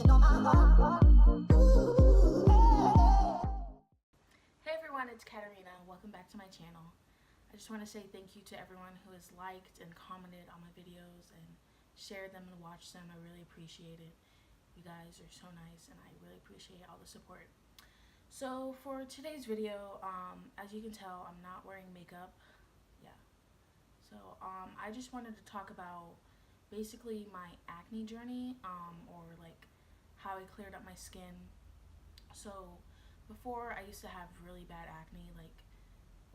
Hey everyone, it's Catarina. Welcome back to my channel. I just want to say thank you to everyone who has liked and commented on my videos and shared them and watched them. I really appreciate it. You guys are so nice and I really appreciate all the support. So for today's video, as you can tell, I'm not wearing makeup. Yeah. So I just wanted to talk about basically my acne journey, or like how I cleared up my skin. So before, I used to have really bad acne, like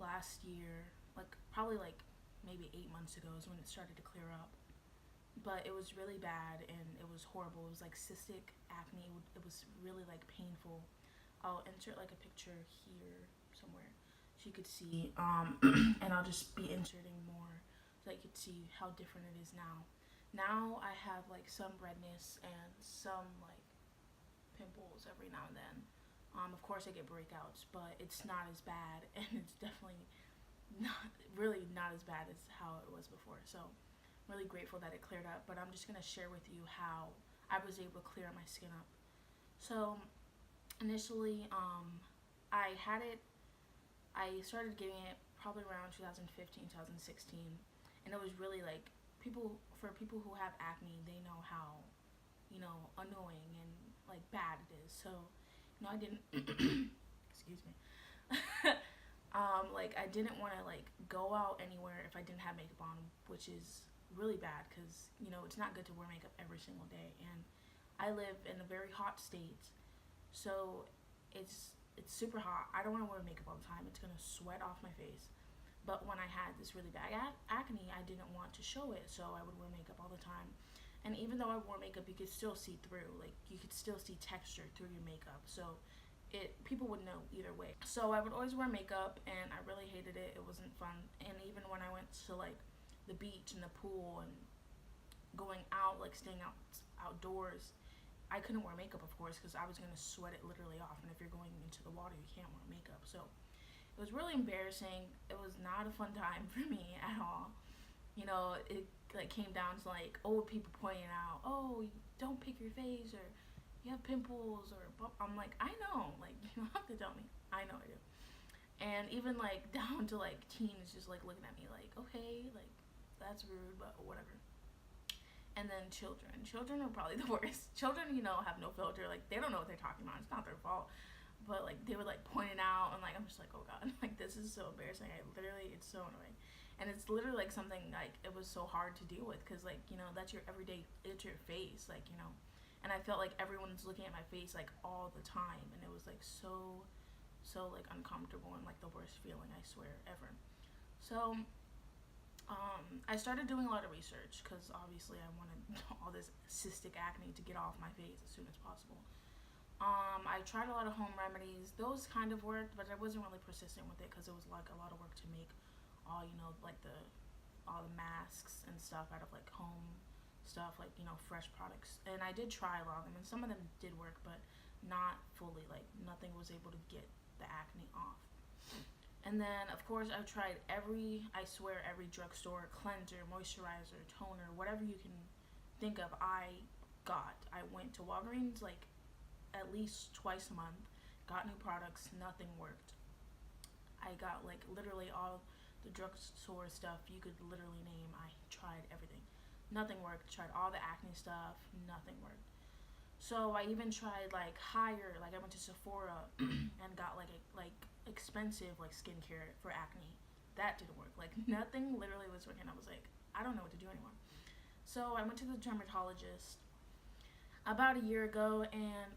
last year, like probably like maybe 8 months ago is when it started to clear up. But it was really bad and it was horrible. It was like cystic acne. It was really like painful. I'll insert like a picture here somewhere so you could see, and I'll just be inserting more so you could see how different it is now. Now I have like some redness and some like pimples every now and then. Of course I get breakouts, but it's not as bad, and it's definitely really not as bad as how it was before. So I'm really grateful that it cleared up, but I'm just going to share with you how I was able to clear my skin up. So initially, I started getting it probably around 2015, 2016, and it was really like, for people who have acne, they know how, annoying and like bad it is. So, I didn't, excuse me, like I didn't want to like go out anywhere if I didn't have makeup on, which is really bad because, it's not good to wear makeup every single day. And I live in a very hot state, so it's super hot. I don't want to wear makeup all the time. It's gonna sweat off my face. But when I had this really bad acne, I didn't want to show it, so I would wear makeup all the time. And even though I wore makeup, you could still see through. Like, you could still see texture through your makeup. So people would know either way. So I would always wear makeup, and I really hated it. It wasn't fun. And even when I went to like the beach and the pool and going out, like staying outdoors, I couldn't wear makeup, of course, because I was gonna sweat it literally off. And if you're going into the water, you can't wear makeup. So it was really embarrassing. It was not a fun time for me at all. It like came down to like old people pointing out, oh, you don't pick your face, or you have pimples, or I'm like, I know, like, you don't have to tell me. I know I do. And even like down to like teens just like looking at me like, okay, like that's rude, but whatever. And then children are probably the worst. Children, have no filter. Like, they don't know what they're talking about. It's not their fault. But like, they were like pointing out, and like, I'm just like, oh god, like this is so embarrassing. It's so annoying. And it's literally like something like, it was so hard to deal with, because like, that's your everyday, it's your face, like, and I felt like everyone's looking at my face like all the time, and it was like so like uncomfortable and like the worst feeling, I swear, ever. So I started doing a lot of research, because obviously I wanted all this cystic acne to get off my face as soon as possible. I tried a lot of home remedies. Those kind of worked, but I wasn't really persistent with it, because it was like a lot of work to make all, like all the masks and stuff out of like home stuff, like, fresh products. And I did try a lot of them, and some of them did work, but not fully. Like, nothing was able to get the acne off. And then, of course, I've tried every drugstore cleanser, moisturizer, toner, whatever you can think of, I went to Walgreens like at least twice a month, got new products, nothing worked. I got like literally all the drugstore stuff you could literally name. I tried everything. Nothing worked. Tried all the acne stuff. Nothing worked. So I even tried like higher, like I went to Sephora and got like expensive like skincare for acne. That didn't work. Like, nothing literally was working. I was like, I don't know what to do anymore. So I went to the dermatologist about a year ago, and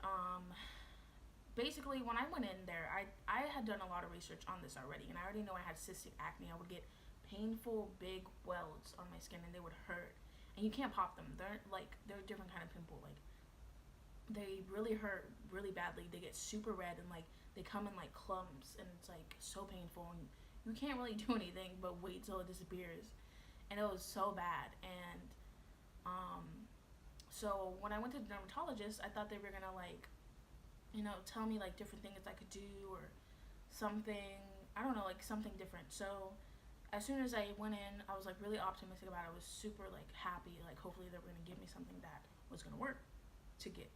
basically when I went in there, I had done a lot of research on this already, and I already know I had cystic acne. I would get painful big welts on my skin, and they would hurt, and you can't pop them. They're a different kind of pimple. Like, they really hurt really badly. They get super red, and like they come in like clumps, and it's like so painful, and you can't really do anything but wait till it disappears. And it was so bad. And so when I went to the dermatologist, I thought they were gonna like, tell me like different things I could do, or something, I don't know, like something different. So as soon as I went in, I was like really optimistic about it. I was super like happy, like hopefully they were gonna give me something that was gonna work to get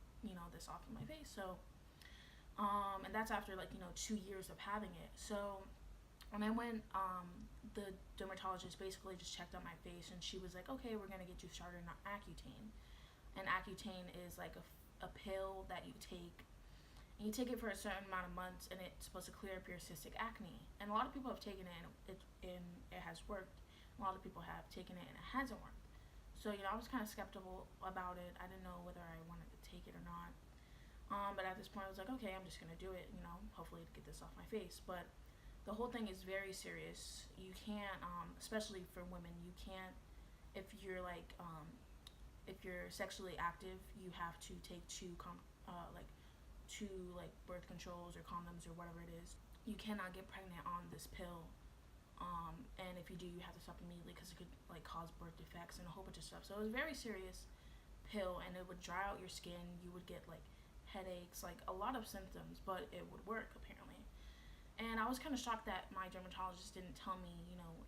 this off of my face. So and that's after 2 years of having it. So when I went, the dermatologist basically just checked on my face, and she was like, okay, we're gonna get you started on Accutane. And Accutane is like a pill that you take, and you take it for a certain amount of months, and it's supposed to clear up your cystic acne. And a lot of people have taken it, and it has worked. A lot of people have taken it, and it hasn't worked. So I was kind of skeptical about it. I didn't know whether I wanted to take it or not. But at this point, I was like, okay, I'm just gonna do it. Hopefully to get this off my face. But the whole thing is very serious. You can't, especially for women, you can't, if you're sexually active, you have to take two birth controls or condoms or whatever it is. You cannot get pregnant on this pill. And if you do, you have to stop immediately because it could cause birth defects and a whole bunch of stuff. So it was a very serious pill, and it would dry out your skin. You would get headaches, a lot of symptoms, but it would work apparently. And I was kind of shocked that my dermatologist didn't tell me,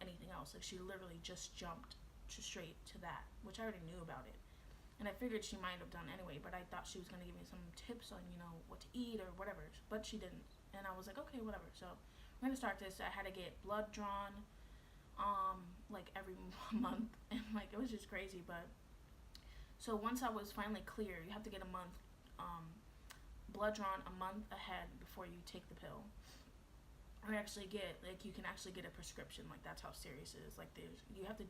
anything else. She literally just jumped straight to that, which I already knew about it. And I figured she might have done anyway, but I thought she was going to give me some tips on, what to eat or whatever, but she didn't. And I was like, okay, whatever. So I'm going to start this. I had to get blood drawn, every month, and it was just crazy. But so once I was finally clear, you have to get a month, blood drawn a month ahead before you take the pill. Or actually get, you can actually get a prescription. That's how serious it is. You have to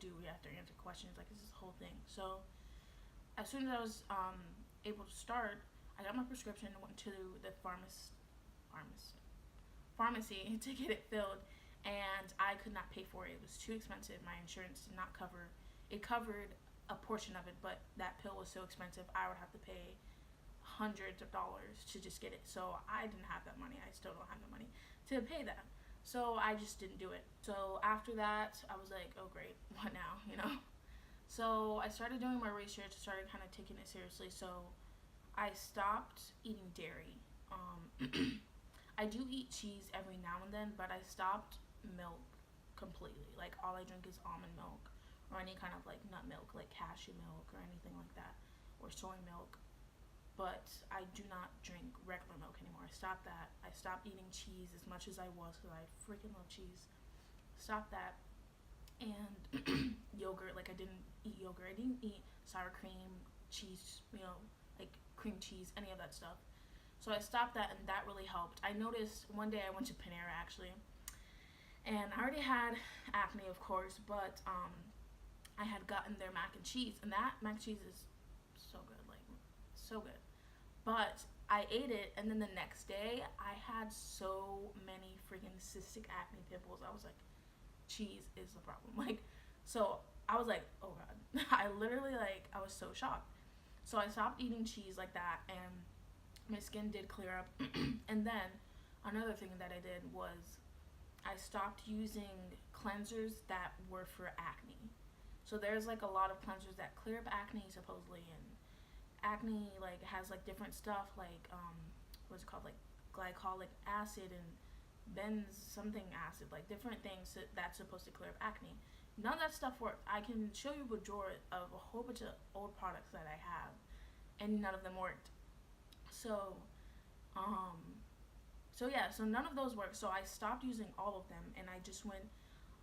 answer questions. It's this whole thing. So as soon as I was able to start, I got my prescription, went to the pharmacy to get it filled, and I could not pay for it. It was too expensive. My insurance did not cover. It covered a portion of it, but that pill was so expensive, I would have to pay hundreds of dollars to just get it. So I didn't have that money. I still don't have the money to pay that. So I just didn't do it. So after that, I was like, oh great, what now, So I started doing my research, started kind of taking it seriously. So I stopped eating dairy. I do eat cheese every now and then, but I stopped milk completely. All I drink is almond milk or any kind of nut milk, cashew milk or anything like that, or soy milk. But I do not drink regular milk anymore. I stopped that. I stopped eating cheese as much as I was, because I freaking love cheese. Stopped that. And yogurt, I didn't eat yogurt. I didn't eat sour cream, cheese, cream cheese, any of that stuff. So I stopped that, and that really helped. I noticed one day I went to Panera, actually, and I already had acne, of course, but I had gotten their mac and cheese, and that mac and cheese is so good, so good. But I ate it, and then the next day, I had so many freaking cystic acne pimples. I was like, cheese is the problem. So I was like, oh god. I literally, I was so shocked. So I stopped eating cheese like that, and my skin did clear up. And then another thing that I did was I stopped using cleansers that were for acne. So there's a lot of cleansers that clear up acne, supposedly, and acne has different stuff, what's it called, glycolic acid and benz something acid, different things that's supposed to clear up acne. None of that stuff worked. I can show you a drawer of a whole bunch of old products that I have, and none of them worked. So none of those worked. So I stopped using all of them, and I just went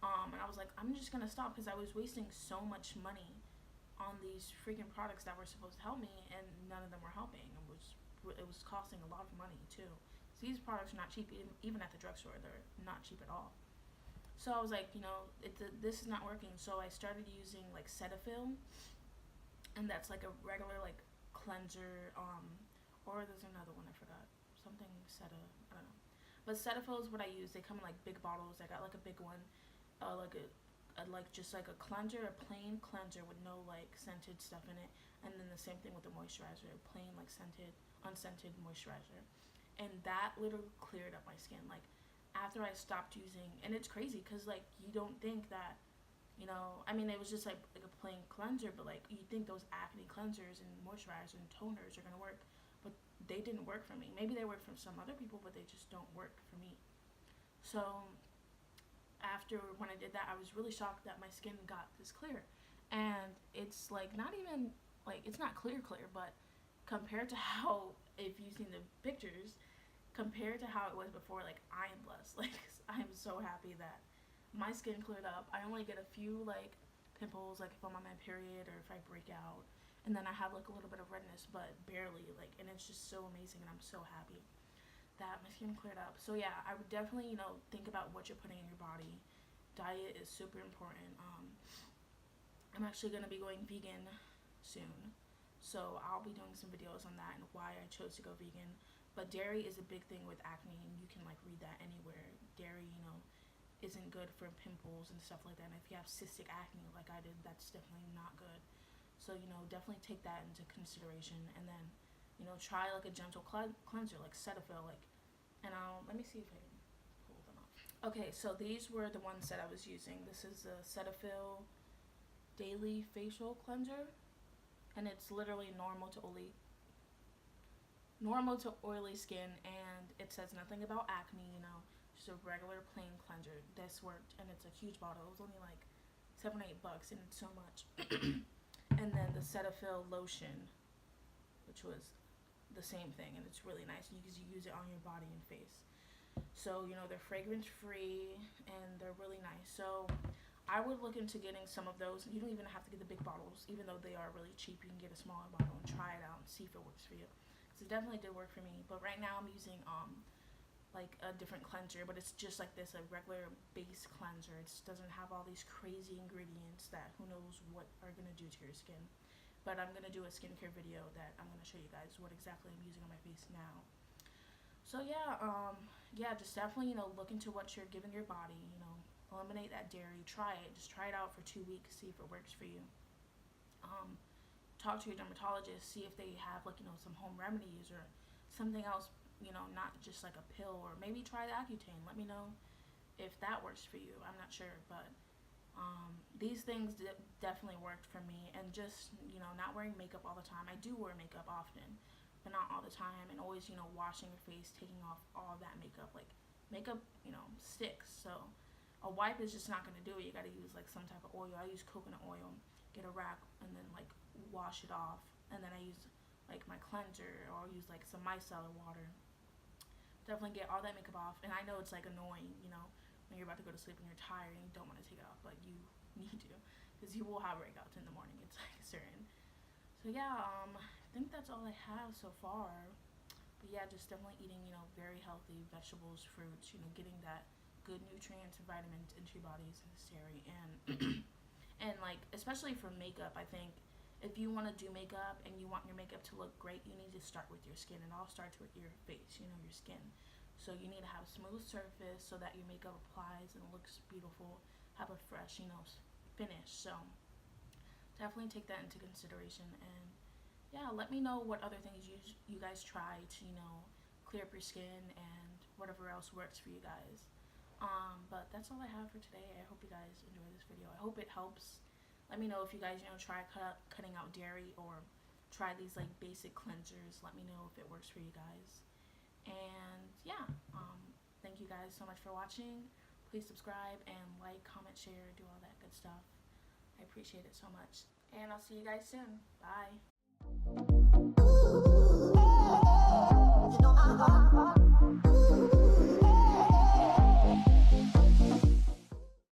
and I was like, I'm just gonna stop, because I was wasting so much money on these freaking products that were supposed to help me, and none of them were helping. It was costing a lot of money too. So these products are not cheap, even at the drugstore. They're not cheap at all. So I was like, this is not working. So I started using Cetaphil, and that's a regular cleanser. Or there's another one I forgot, something I don't know. But Cetaphil is what I use. They come in big bottles. I got a big one, just a cleanser, a plain cleanser with no scented stuff in it, and then the same thing with the moisturizer, plain unscented moisturizer, and that literally cleared up my skin. After I stopped using, and it's crazy because you don't think that, it was just a plain cleanser, but you think those acne cleansers and moisturizers and toners are gonna work, but they didn't work for me. Maybe they work for some other people, but they just don't work for me. So after, when I did that, I was really shocked that my skin got this clear. And it's not even it's not clear, but compared to how, if you've seen the pictures, compared to how it was before, like, I am blessed. Like, I'm so happy that my skin cleared up. I only get a few, like, pimples, like, if I'm on my period or if I break out. And then I have, like, a little bit of redness, but barely, like, and it's just so amazing, and I'm so happy that my skin cleared up. So, yeah, I would definitely, you know, think about what you're putting in your body. Diet is super important. I'm actually going to be going vegan soon. So I'll be doing some videos on that and why I chose to go vegan. But dairy is a big thing with acne, and you can, like, read that anywhere. Dairy, you know, isn't good for pimples and stuff like that. And if you have cystic acne like I did, that's definitely not good. So, you know, definitely take that into consideration. And then, you know, try, like, a gentle cleanser, like Cetaphil, like, and let me see if I can pull them up. Okay, so these were the ones that I was using. This is the Cetaphil Daily Facial Cleanser. And it's literally normal to oily skin, and it says nothing about acne, you know, just a regular plain cleanser. This worked, and it's a huge bottle. It was only like $7 or $8, and it's so much. And then the Cetaphil lotion, which was the same thing, and it's really nice because you use it on your body and face. So, you know, they're fragrance free and they're really nice. So I would look into getting some of those. You don't even have to get the big bottles, even though they are really cheap. You can get a smaller bottle and try it out and see if it works for you. So it definitely did work for me. But right now I'm using like a different cleanser, but it's just like this, a regular base cleanser. It doesn't have all these crazy ingredients that who knows what are gonna do to your skin. But I'm gonna do a skincare video that I'm gonna show you guys what exactly I'm using on my face now. So yeah, just definitely, you know, look into what you're giving your body. You know, eliminate that dairy. Try it. Just try it out for 2 weeks. See if it works for you. Talk to your dermatologist. See if they have, like, you know, some home remedies or something else. You know, not just like a pill, or maybe try the Accutane. Let me know if that works for you. I'm not sure, but these things definitely worked for me. And just, you know, not wearing makeup all the time. I do wear makeup often, but not all the time. And always, you know, washing your face, taking off all that makeup. Like, makeup, you know, sticks. So a wipe is just not going to do it. You got to use, like, some type of oil. I use coconut oil. Get a rack and then, like, wash it off. And then I use, like, my cleanser, or I'll use, like, some micellar water. Definitely get all that makeup off. And I know it's, like, annoying, you know, when you're about to go to sleep and you're tired and you don't want to take it off, but you need to, because you will have breakouts in the morning. It's, like, certain. So yeah, I think that's all I have so far. But yeah, just definitely eating, you know, very healthy vegetables, fruits, you know, getting that good nutrients and vitamins into your body is necessary. And and, like, especially for makeup, I think if you want to do makeup and you want your makeup to look great, you need to start with your skin. And it all starts with your face, you know, your skin. So you need to have a smooth surface so that your makeup applies and looks beautiful. Have a fresh, you know, finish. So definitely take that into consideration. And yeah, let me know what other things you guys try to, you know, clear up your skin and whatever else works for you guys. But that's all I have for today. I hope you guys enjoy this video. I hope it helps. Let me know if you guys, you know, try cutting out dairy, or try these, like, basic cleansers. Let me know if it works for you guys. And yeah, thank you guys so much for watching. Please subscribe and like, comment, share, do all that good stuff. I appreciate it so much. And I'll see you guys soon. Bye.